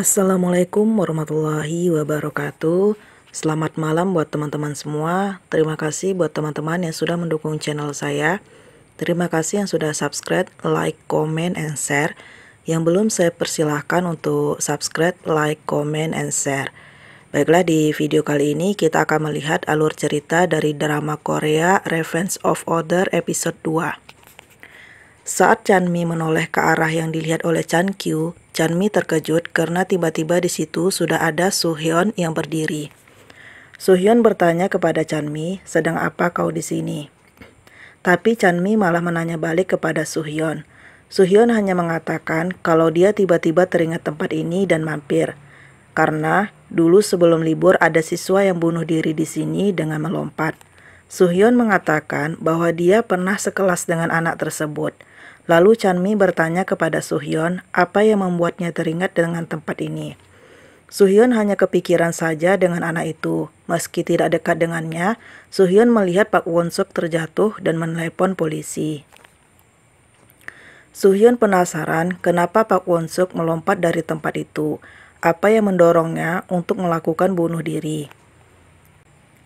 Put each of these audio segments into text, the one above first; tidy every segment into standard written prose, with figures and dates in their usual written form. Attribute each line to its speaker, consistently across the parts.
Speaker 1: Assalamualaikum warahmatullahi wabarakatuh. Selamat malam buat teman-teman semua. Terima kasih buat teman-teman yang sudah mendukung channel saya. Terima kasih yang sudah subscribe, like, comment, and share. Yang belum, saya persilahkan untuk subscribe, like, comment, and share. Baiklah, di video kali ini kita akan melihat alur cerita dari drama Korea Revenge of Other episode 2. Saat Chanmi menoleh ke arah yang dilihat oleh Chankyu, Chanmi terkejut karena tiba-tiba di situ sudah ada Suhyun yang berdiri. Suhyun bertanya kepada Chanmi, "Sedang apa kau di sini?" Tapi Chanmi malah menanya balik kepada Suhyun. Suhyun hanya mengatakan kalau dia tiba-tiba teringat tempat ini dan mampir. Karena dulu sebelum libur ada siswa yang bunuh diri di sini dengan melompat. Suhyun mengatakan bahwa dia pernah sekelas dengan anak tersebut. Lalu Chanmi bertanya kepada Suhyun apa yang membuatnya teringat dengan tempat ini. Suhyun hanya kepikiran saja dengan anak itu. Meski tidak dekat dengannya, Suhyun melihat Pak Won-suk terjatuh dan menelepon polisi. Suhyun penasaran kenapa Pak Won-suk melompat dari tempat itu. Apa yang mendorongnya untuk melakukan bunuh diri.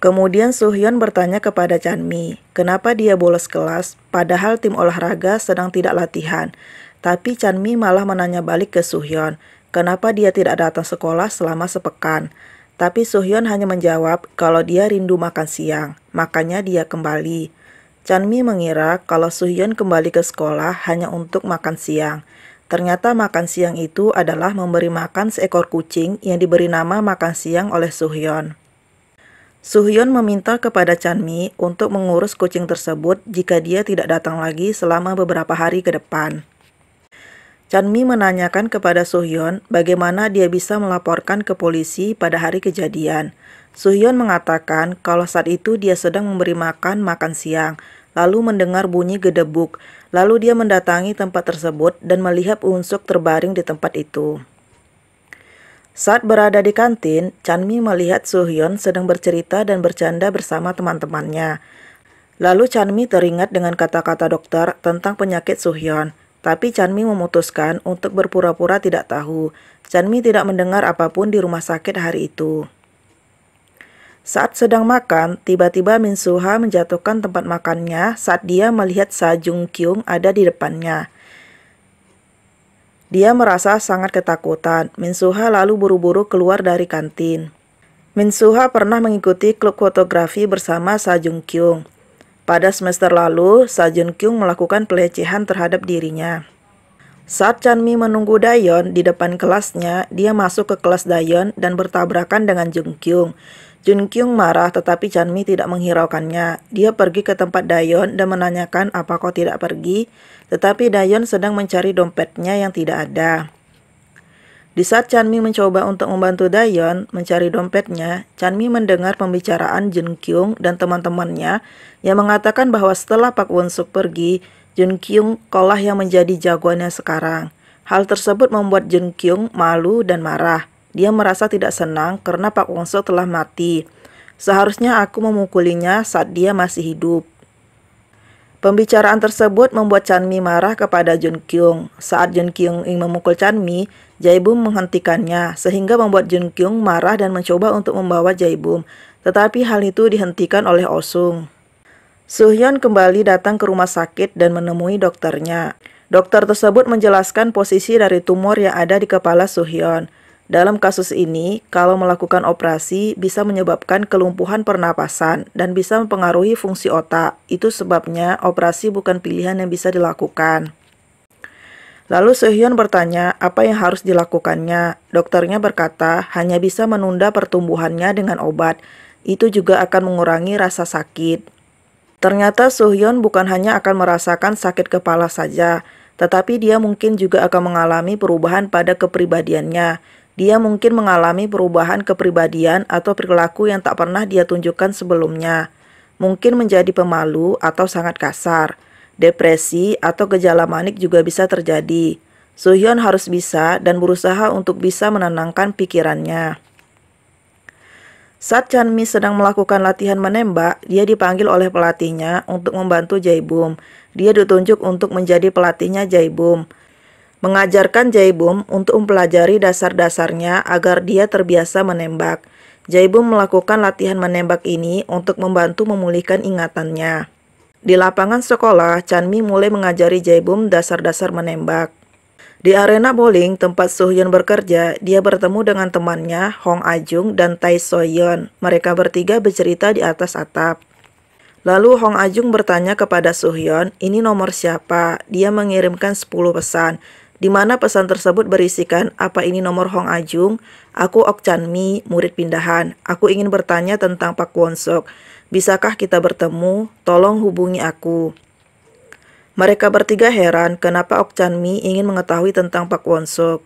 Speaker 1: Kemudian Suhyun bertanya kepada Chanmi, kenapa dia bolos kelas padahal tim olahraga sedang tidak latihan. Tapi Chanmi malah menanya balik ke Suhyun, kenapa dia tidak datang sekolah selama sepekan. Tapi Suhyun hanya menjawab kalau dia rindu makan siang, makanya dia kembali. Chanmi mengira kalau Suhyun kembali ke sekolah hanya untuk makan siang. Ternyata makan siang itu adalah memberi makan seekor kucing yang diberi nama makan siang oleh Suhyun. Suhyun meminta kepada Chanmi untuk mengurus kucing tersebut jika dia tidak datang lagi selama beberapa hari ke depan. Chanmi menanyakan kepada Suhyun bagaimana dia bisa melaporkan ke polisi pada hari kejadian. Suhyun mengatakan kalau saat itu dia sedang memberi makan siang, lalu mendengar bunyi gedebuk, lalu dia mendatangi tempat tersebut dan melihat Won-suk terbaring di tempat itu. Saat berada di kantin, Chanmi melihat Suhyun sedang bercerita dan bercanda bersama teman-temannya. Lalu Chanmi teringat dengan kata-kata dokter tentang penyakit Suhyun. Tapi Chanmi memutuskan untuk berpura-pura tidak tahu. Chanmi tidak mendengar apapun di rumah sakit hari itu. Saat sedang makan, tiba-tiba Min Soo-ha menjatuhkan tempat makannya saat dia melihat Sa Jung-kyung ada di depannya. Dia merasa sangat ketakutan. Min Soo-ha lalu buru-buru keluar dari kantin. Min Soo-ha pernah mengikuti klub fotografi bersama Sa Jung-kyung. Pada semester lalu, Sa Jung-kyung melakukan pelecehan terhadap dirinya. Saat Chanmi menunggu Dayeon di depan kelasnya, dia masuk ke kelas Dayeon dan bertabrakan dengan Jung-kyung. Jung-kyung marah tetapi Chanmi tidak menghiraukannya. Dia pergi ke tempat Dayeon dan menanyakan apa kau tidak pergi, tetapi Dayeon sedang mencari dompetnya yang tidak ada. Di saat Chanmi mencoba untuk membantu Dayeon mencari dompetnya, Chanmi mendengar pembicaraan Jung-kyung dan teman-temannya yang mengatakan bahwa setelah Pak Won-suk pergi, Jung-kyung kaulah yang menjadi jagoannya sekarang. Hal tersebut membuat Jung-kyung malu dan marah. Dia merasa tidak senang karena Pak Won-suk telah mati. Seharusnya aku memukulinya saat dia masih hidup. Pembicaraan tersebut membuat Chanmi marah kepada Jung-kyung. Saat Jung-kyung ingin memukul Chanmi, Jae-bum menghentikannya, sehingga membuat Jung-kyung marah dan mencoba untuk membawa Jae-bum. Tetapi hal itu dihentikan oleh Oh-sung. Suhyun kembali datang ke rumah sakit dan menemui dokternya. Dokter tersebut menjelaskan posisi dari tumor yang ada di kepala Suhyun. Dalam kasus ini, kalau melakukan operasi bisa menyebabkan kelumpuhan pernapasan dan bisa mempengaruhi fungsi otak. Itu sebabnya operasi bukan pilihan yang bisa dilakukan. Lalu Suhyun bertanya apa yang harus dilakukannya. Dokternya berkata hanya bisa menunda pertumbuhannya dengan obat. Itu juga akan mengurangi rasa sakit. Ternyata Suhyun bukan hanya akan merasakan sakit kepala saja, tetapi dia mungkin juga akan mengalami perubahan pada kepribadiannya. Dia mungkin mengalami perubahan kepribadian atau perilaku yang tak pernah dia tunjukkan sebelumnya. Mungkin menjadi pemalu atau sangat kasar. Depresi atau gejala manik juga bisa terjadi. Suhyun harus bisa dan berusaha untuk bisa menenangkan pikirannya. Saat Chanmi sedang melakukan latihan menembak, dia dipanggil oleh pelatihnya untuk membantu Jae-bum. Dia ditunjuk untuk menjadi pelatihnya Jae-bum. mengajarkan Jae-bum untuk mempelajari dasar-dasarnya agar dia terbiasa menembak. Jae-bum melakukan latihan menembak ini untuk membantu memulihkan ingatannya. Di lapangan sekolah, Chanmi mulai mengajari Jae-bum dasar-dasar menembak. Di arena bowling tempat Soo-hyun bekerja, dia bertemu dengan temannya Hong A-jung dan Tae So-yeon. Mereka bertiga bercerita di atas atap. Lalu Hong A-jung bertanya kepada Soo-hyun, ini nomor siapa? Dia mengirimkan 10 pesan. Di mana pesan tersebut berisikan, apa ini nomor Hong A-jung? Aku Ok Chanmi, murid pindahan. Aku ingin bertanya tentang Pak Won-suk. Bisakah kita bertemu? Tolong hubungi aku. Mereka bertiga heran kenapa Ok Chanmi ingin mengetahui tentang Pak Won-suk.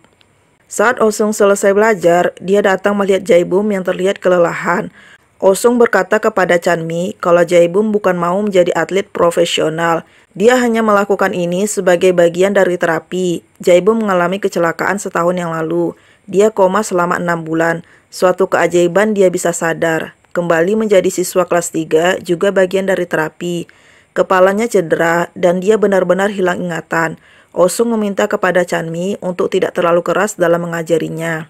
Speaker 1: Saat Oh-sung selesai belajar, dia datang melihat Jae-bum yang terlihat kelelahan. Oh-sung berkata kepada Chanmi kalau Jae-bum bukan mau menjadi atlet profesional. Dia hanya melakukan ini sebagai bagian dari terapi. Jae-bum mengalami kecelakaan setahun yang lalu. Dia koma selama 6 bulan. Suatu keajaiban dia bisa sadar. Kembali menjadi siswa kelas 3 juga bagian dari terapi. Kepalanya cedera dan dia benar-benar hilang ingatan. Oh-sung meminta kepada Chanmi untuk tidak terlalu keras dalam mengajarinya.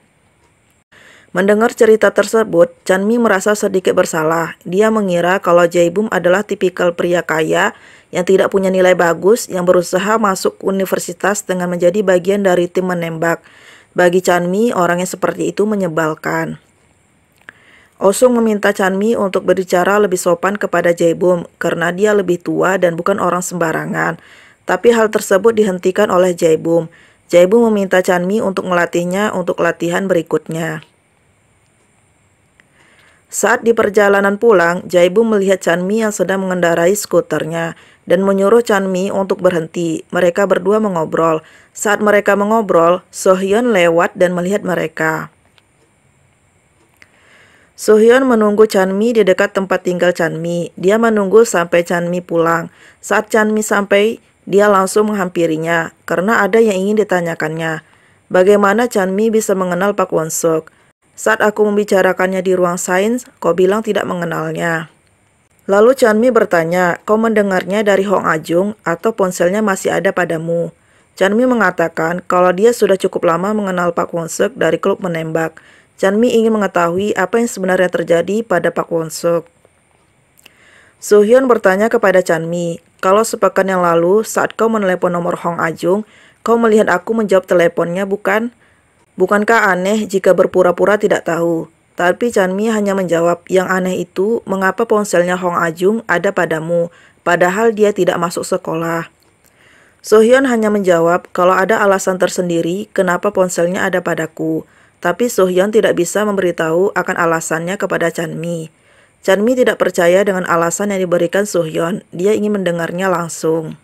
Speaker 1: Mendengar cerita tersebut, Chanmi merasa sedikit bersalah. Dia mengira kalau Jae-bum adalah tipikal pria kaya yang tidak punya nilai bagus yang berusaha masuk universitas dengan menjadi bagian dari tim menembak. Bagi Chanmi, orang yang seperti itu menyebalkan. Oh-sung meminta Chanmi untuk berbicara lebih sopan kepada Jae-bum karena dia lebih tua dan bukan orang sembarangan. Tapi hal tersebut dihentikan oleh Jae-bum. Jae-bum meminta Chanmi untuk melatihnya untuk latihan berikutnya. Saat di perjalanan pulang, Jae-bum melihat Chanmi yang sedang mengendarai skuternya dan menyuruh Chanmi untuk berhenti. Mereka berdua mengobrol. Saat mereka mengobrol, So-hyun lewat dan melihat mereka. So-hyun menunggu Chanmi di dekat tempat tinggal Chanmi. Dia menunggu sampai Chanmi pulang. Saat Chanmi sampai, dia langsung menghampirinya karena ada yang ingin ditanyakannya. Bagaimana Chanmi bisa mengenal Pak Won-suk? Saat aku membicarakannya di ruang sains, kau bilang tidak mengenalnya. Lalu Chanmi bertanya, kau mendengarnya dari Hong A-jung atau ponselnya masih ada padamu? Chanmi mengatakan kalau dia sudah cukup lama mengenal Pak Won-suk dari klub menembak. Chanmi ingin mengetahui apa yang sebenarnya terjadi pada Pak Won-suk. So-hyun bertanya kepada Chanmi, kalau sepekan yang lalu saat kau menelepon nomor Hong A-jung, kau melihat aku menjawab teleponnya bukan? Bukankah aneh jika berpura-pura tidak tahu? Tapi Chanmi hanya menjawab, yang aneh itu mengapa ponselnya Hong A-jung ada padamu, padahal dia tidak masuk sekolah. So-hyun hanya menjawab kalau ada alasan tersendiri kenapa ponselnya ada padaku. Tapi So-hyun tidak bisa memberitahu akan alasannya kepada Chanmi. Chanmi tidak percaya dengan alasan yang diberikan So-hyun. Dia ingin mendengarnya langsung.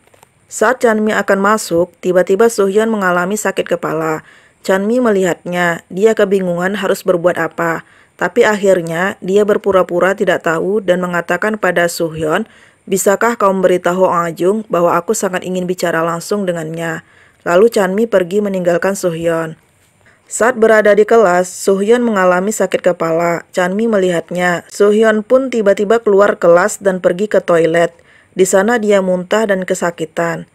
Speaker 1: Saat Chanmi akan masuk, tiba-tiba So-hyun mengalami sakit kepala. Chanmi melihatnya. Dia kebingungan harus berbuat apa. Tapi akhirnya dia berpura-pura tidak tahu dan mengatakan pada So-hyun, bisakah kau memberitahu Hong A-jung bahwa aku sangat ingin bicara langsung dengannya. Lalu Chanmi pergi meninggalkan So-hyun. Saat berada di kelas, So-hyun mengalami sakit kepala. Chanmi melihatnya. So-hyun pun tiba-tiba keluar kelas dan pergi ke toilet. Di sana dia muntah dan kesakitan.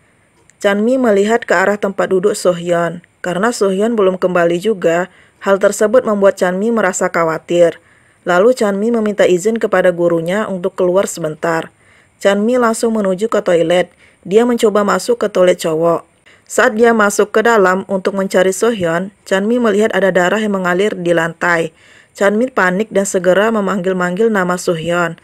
Speaker 1: Chanmi melihat ke arah tempat duduk So-hyun. Karena So-hyun belum kembali juga, hal tersebut membuat Chanmi merasa khawatir. Lalu Chanmi meminta izin kepada gurunya untuk keluar sebentar. Chanmi langsung menuju ke toilet. Dia mencoba masuk ke toilet cowok. Saat dia masuk ke dalam untuk mencari So-hyun, Chanmi melihat ada darah yang mengalir di lantai. Chanmi panik dan segera memanggil-manggil nama So-hyun.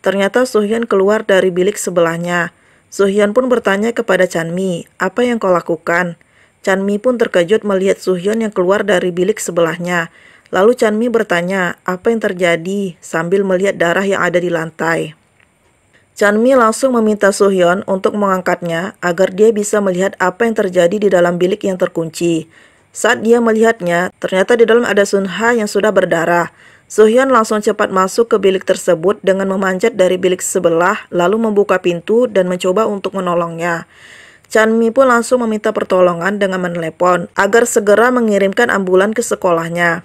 Speaker 1: Ternyata So-hyun keluar dari bilik sebelahnya. So-hyun pun bertanya kepada Chanmi, apa yang kau lakukan? Chanmi pun terkejut melihat So-hyun yang keluar dari bilik sebelahnya. Lalu Chanmi bertanya, apa yang terjadi sambil melihat darah yang ada di lantai. Chanmi langsung meminta So-hyun untuk mengangkatnya agar dia bisa melihat apa yang terjadi di dalam bilik yang terkunci. Saat dia melihatnya, ternyata di dalam ada Sun-ha yang sudah berdarah. So-hyun langsung cepat masuk ke bilik tersebut dengan memanjat dari bilik sebelah, lalu membuka pintu dan mencoba untuk menolongnya. Chanmi pun langsung meminta pertolongan dengan menelepon agar segera mengirimkan ambulan ke sekolahnya.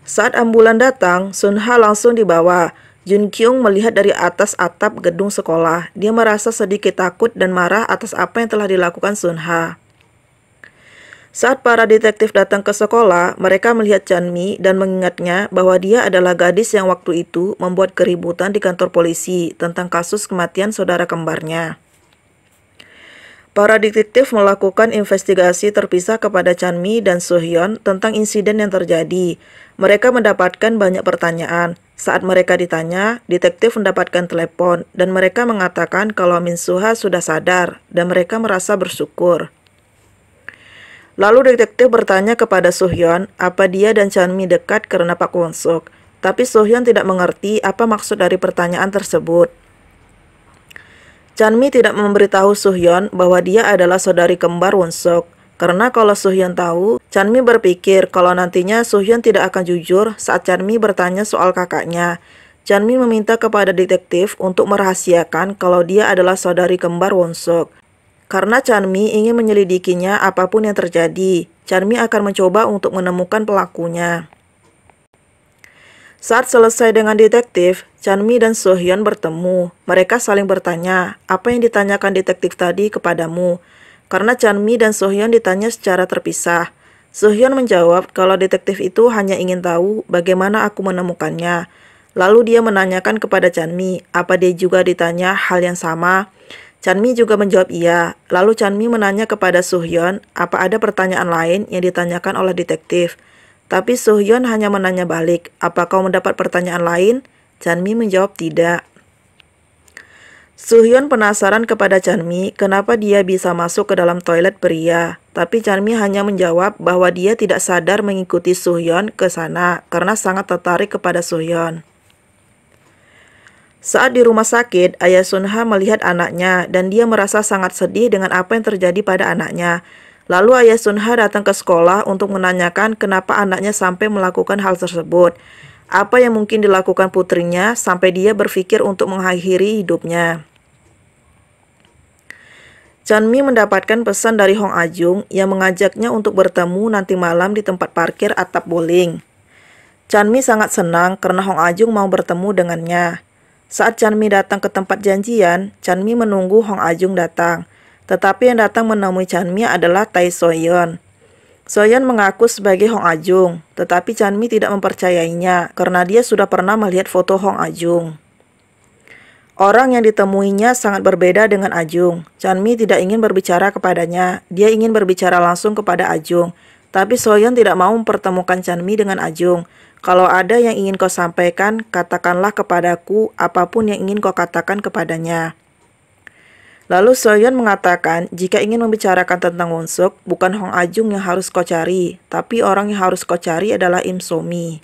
Speaker 1: Saat ambulan datang, Sun-ha langsung dibawa. Jun Kyung melihat dari atas atap gedung sekolah. Dia merasa sedikit takut dan marah atas apa yang telah dilakukan Sun-ha. Saat para detektif datang ke sekolah, mereka melihat Chanmi dan mengingatnya bahwa dia adalah gadis yang waktu itu membuat keributan di kantor polisi tentang kasus kematian saudara kembarnya. Para detektif melakukan investigasi terpisah kepada Chanmi dan Soo-hyun tentang insiden yang terjadi. Mereka mendapatkan banyak pertanyaan. Saat mereka ditanya, detektif mendapatkan telepon dan mereka mengatakan kalau Min Soo-ha sudah sadar dan mereka merasa bersyukur. Lalu detektif bertanya kepada Soo-hyun apa dia dan Chanmi dekat karena Pak Won-suk. Tapi Soo-hyun tidak mengerti apa maksud dari pertanyaan tersebut. Chanmi tidak memberitahu Soo-hyun bahwa dia adalah saudari kembar Won-suk. Karena kalau Soo-hyun tahu, Chanmi berpikir kalau nantinya Soo-hyun tidak akan jujur saat Chanmi bertanya soal kakaknya. Chanmi meminta kepada detektif untuk merahasiakan kalau dia adalah saudari kembar Won-suk. Karena Chanmi ingin menyelidikinya apapun yang terjadi, Chanmi akan mencoba untuk menemukan pelakunya. Saat selesai dengan detektif, Chanmi dan Soo-hyun bertemu. Mereka saling bertanya, apa yang ditanyakan detektif tadi kepadamu? Karena Chanmi dan Soo-hyun ditanya secara terpisah. Soo-hyun menjawab kalau detektif itu hanya ingin tahu bagaimana aku menemukannya. Lalu dia menanyakan kepada Chanmi, apa dia juga ditanya hal yang sama? Chanmi juga menjawab iya. Lalu Chanmi menanya kepada Soo-hyun apa ada pertanyaan lain yang ditanyakan oleh detektif. Tapi Soo-hyun hanya menanya balik, apa kau mendapat pertanyaan lain? Chanmi menjawab tidak. Soo-hyun penasaran kepada Chanmi kenapa dia bisa masuk ke dalam toilet pria. Tapi Chanmi hanya menjawab bahwa dia tidak sadar mengikuti Soo-hyun ke sana karena sangat tertarik kepada Soo-hyun. Saat di rumah sakit, ayah Sun-ha melihat anaknya dan dia merasa sangat sedih dengan apa yang terjadi pada anaknya. Lalu ayah Sun-ha datang ke sekolah untuk menanyakan kenapa anaknya sampai melakukan hal tersebut. Apa yang mungkin dilakukan putrinya sampai dia berpikir untuk mengakhiri hidupnya. Chanmi mendapatkan pesan dari Hong Ajung yang mengajaknya untuk bertemu nanti malam di tempat parkir atap bowling. Chanmi sangat senang karena Hong Ajung mau bertemu dengannya. Saat Chanmi datang ke tempat janjian, Chanmi menunggu Hong Ajung datang. Tetapi yang datang menemui Chanmi adalah Tae So-yeon. So-yeon mengaku sebagai Hong Ajung, tetapi Chanmi tidak mempercayainya karena dia sudah pernah melihat foto Hong Ajung. Orang yang ditemuinya sangat berbeda dengan Ajung. Chanmi tidak ingin berbicara kepadanya, dia ingin berbicara langsung kepada Ajung. Tapi So-yeon tidak mau mempertemukan Chanmi dengan Ajung. Kalau ada yang ingin kau sampaikan, katakanlah kepadaku apapun yang ingin kau katakan kepadanya. Lalu So-yeon mengatakan, jika ingin membicarakan tentang Won-suk, bukan Hong Ajung yang harus kau cari, tapi orang yang harus kau cari adalah Im So-mi.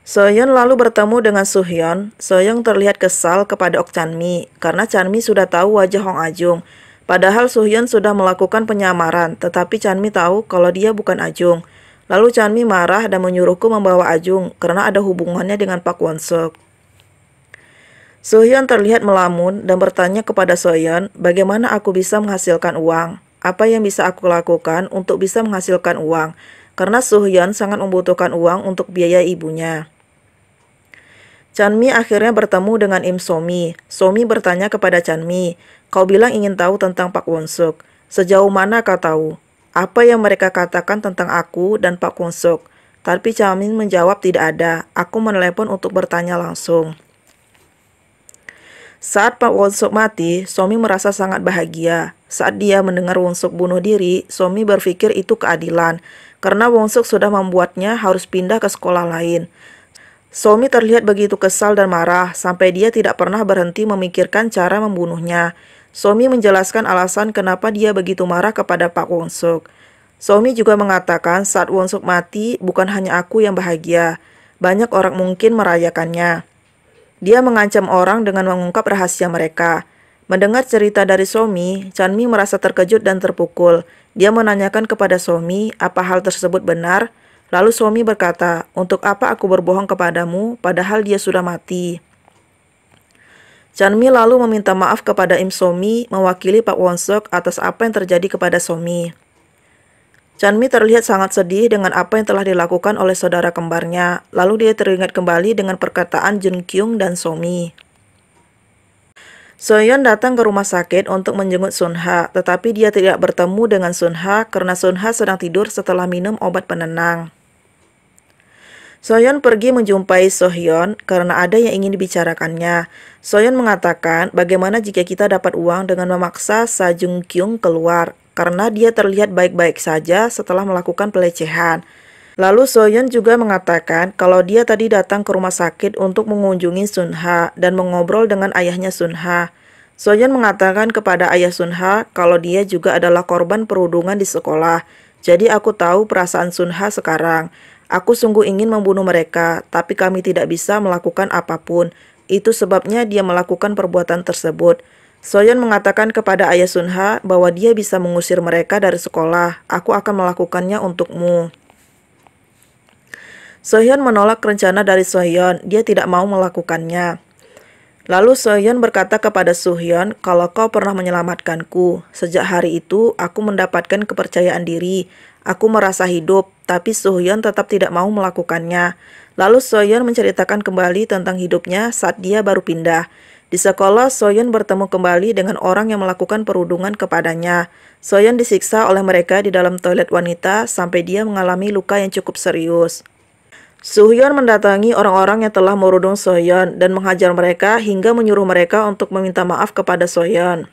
Speaker 1: So-yeon lalu bertemu dengan Soo-hyun. So-hyun terlihat kesal kepada Ok Chanmi, karena Chanmi sudah tahu wajah Hong Ajung. Padahal Soo-hyun sudah melakukan penyamaran, tetapi Chanmi tahu kalau dia bukan Ajung. Lalu Chanmi marah dan menyuruhku membawa Ajung karena ada hubungannya dengan Pak Won-suk. Soo-hyun terlihat melamun dan bertanya kepada So-yeon, bagaimana aku bisa menghasilkan uang? Apa yang bisa aku lakukan untuk bisa menghasilkan uang? Karena Soo-hyun sangat membutuhkan uang untuk biaya ibunya. Chanmi akhirnya bertemu dengan Im So-mi. So-mi bertanya kepada Chanmi, kau bilang ingin tahu tentang Pak Won-suk. Sejauh mana kau tahu? Apa yang mereka katakan tentang aku dan Pak Won-suk? Tapi Chanmi menjawab tidak ada. Aku menelepon untuk bertanya langsung. Saat Pak Won-suk mati, So-mi merasa sangat bahagia. Saat dia mendengar Won-suk bunuh diri, So-mi berpikir itu keadilan. Karena Won-suk sudah membuatnya harus pindah ke sekolah lain. So-mi terlihat begitu kesal dan marah sampai dia tidak pernah berhenti memikirkan cara membunuhnya. So-mi menjelaskan alasan kenapa dia begitu marah kepada Pak Won-suk. So-mi juga mengatakan saat Won-suk mati bukan hanya aku yang bahagia. Banyak orang mungkin merayakannya. Dia mengancam orang dengan mengungkap rahasia mereka. Mendengar cerita dari So-mi, Chanmi merasa terkejut dan terpukul. Dia menanyakan kepada So-mi apa hal tersebut benar. Lalu So-mi berkata, untuk apa aku berbohong kepadamu padahal dia sudah mati. Chanmi lalu meminta maaf kepada Im So-mi mewakili Pak Won-suk atas apa yang terjadi kepada So-mi. Chanmi terlihat sangat sedih dengan apa yang telah dilakukan oleh saudara kembarnya. Lalu dia teringat kembali dengan perkataan Jun Kyung dan So-mi. Soyeon datang ke rumah sakit untuk menjenguk Sunha, tetapi dia tidak bertemu dengan Sunha karena Sunha sedang tidur setelah minum obat penenang. Soyeon pergi menjumpai Sohyeon karena ada yang ingin dibicarakannya. Soyeon mengatakan bagaimana jika kita dapat uang dengan memaksa Sa Jung Kyung keluar karena dia terlihat baik-baik saja setelah melakukan pelecehan. Lalu Soyeon juga mengatakan kalau dia tadi datang ke rumah sakit untuk mengunjungi Sunha dan mengobrol dengan ayahnya Sunha. Soyeon mengatakan kepada ayah Sunha kalau dia juga adalah korban perundungan di sekolah. Jadi aku tahu perasaan Sunha sekarang. Aku sungguh ingin membunuh mereka, tapi kami tidak bisa melakukan apapun. Itu sebabnya dia melakukan perbuatan tersebut. Soyeon mengatakan kepada ayah Sunha bahwa dia bisa mengusir mereka dari sekolah. Aku akan melakukannya untukmu. Sohyeon menolak rencana dari Sohyeon. Dia tidak mau melakukannya. Lalu Sohyeon berkata kepada Sohyeon, kalau kau pernah menyelamatkanku. Sejak hari itu, aku mendapatkan kepercayaan diri. Aku merasa hidup, tapi Sohyeon tetap tidak mau melakukannya. Lalu Sohyeon menceritakan kembali tentang hidupnya saat dia baru pindah. Di sekolah, Sohyeon bertemu kembali dengan orang yang melakukan perundungan kepadanya. Sohyeon disiksa oleh mereka di dalam toilet wanita sampai dia mengalami luka yang cukup serius. Sohyeon mendatangi orang-orang yang telah merundung Sohyeon dan menghajar mereka hingga menyuruh mereka untuk meminta maaf kepada Sohyeon.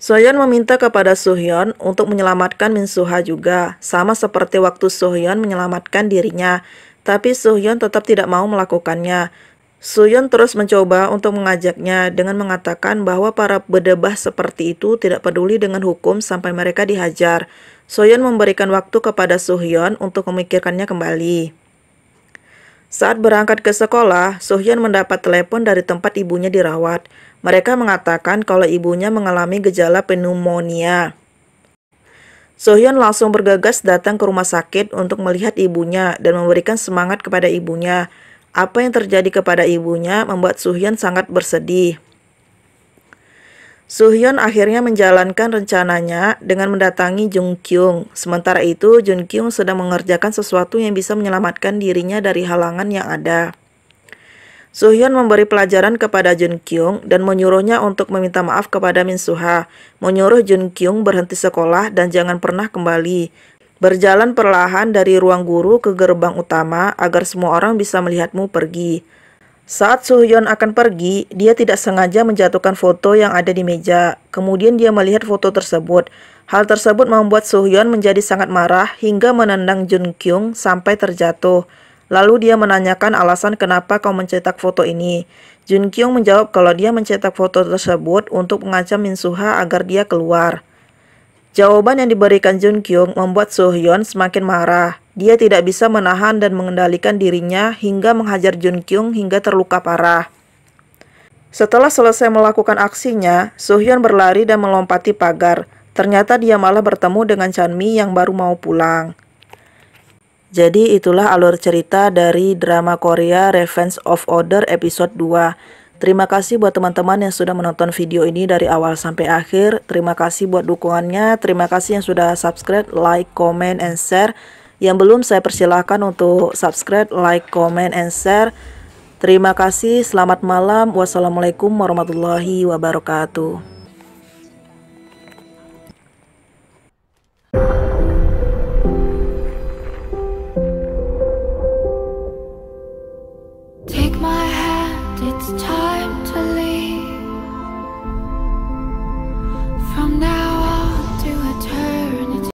Speaker 1: Sohyeon meminta kepada Sohyeon untuk menyelamatkan Min Soo-ha juga, sama seperti waktu Sohyeon menyelamatkan dirinya, tapi Sohyeon tetap tidak mau melakukannya. Sohyeon terus mencoba untuk mengajaknya dengan mengatakan bahwa para bedebah seperti itu tidak peduli dengan hukum sampai mereka dihajar. Sohyeon memberikan waktu kepada Sohyeon untuk memikirkannya kembali. Saat berangkat ke sekolah, Sohyeon mendapat telepon dari tempat ibunya dirawat. Mereka mengatakan kalau ibunya mengalami gejala pneumonia. Sohyeon langsung bergegas datang ke rumah sakit untuk melihat ibunya dan memberikan semangat kepada ibunya. Apa yang terjadi kepada ibunya membuat Sohyeon sangat bersedih. Sohyeon akhirnya menjalankan rencananya dengan mendatangi Jung Kyung. Sementara itu, Jung Kyung sedang mengerjakan sesuatu yang bisa menyelamatkan dirinya dari halangan yang ada. Sohyeon memberi pelajaran kepada Jung Kyung dan menyuruhnya untuk meminta maaf kepada Min Soo-ha, menyuruh Jung Kyung berhenti sekolah dan jangan pernah kembali. Berjalan perlahan dari ruang guru ke gerbang utama agar semua orang bisa melihatmu pergi. Saat Sohyeon akan pergi, dia tidak sengaja menjatuhkan foto yang ada di meja. Kemudian dia melihat foto tersebut. Hal tersebut membuat Sohyeon menjadi sangat marah hingga menendang Jung Kyung sampai terjatuh. Lalu dia menanyakan alasan kenapa kau mencetak foto ini. Jung Kyung menjawab kalau dia mencetak foto tersebut untuk mengancam Min Soo-ha agar dia keluar. Jawaban yang diberikan Jung Kyung membuat Sohyeon semakin marah. Dia tidak bisa menahan dan mengendalikan dirinya hingga menghajar Jung Kyung hingga terluka parah. Setelah selesai melakukan aksinya, Sohyeon berlari dan melompati pagar. Ternyata dia malah bertemu dengan Chanmi yang baru mau pulang. Jadi itulah alur cerita dari drama Korea Revenge of Order episode 2. Terima kasih buat teman-teman yang sudah menonton video ini dari awal sampai akhir. Terima kasih buat dukungannya. Terima kasih yang sudah subscribe, like, comment, and share. Yang belum saya persilahkan untuk subscribe, like, comment, and share. Terima kasih. Selamat malam. Wassalamualaikum warahmatullahi wabarakatuh.
Speaker 2: Take my hand, it's time.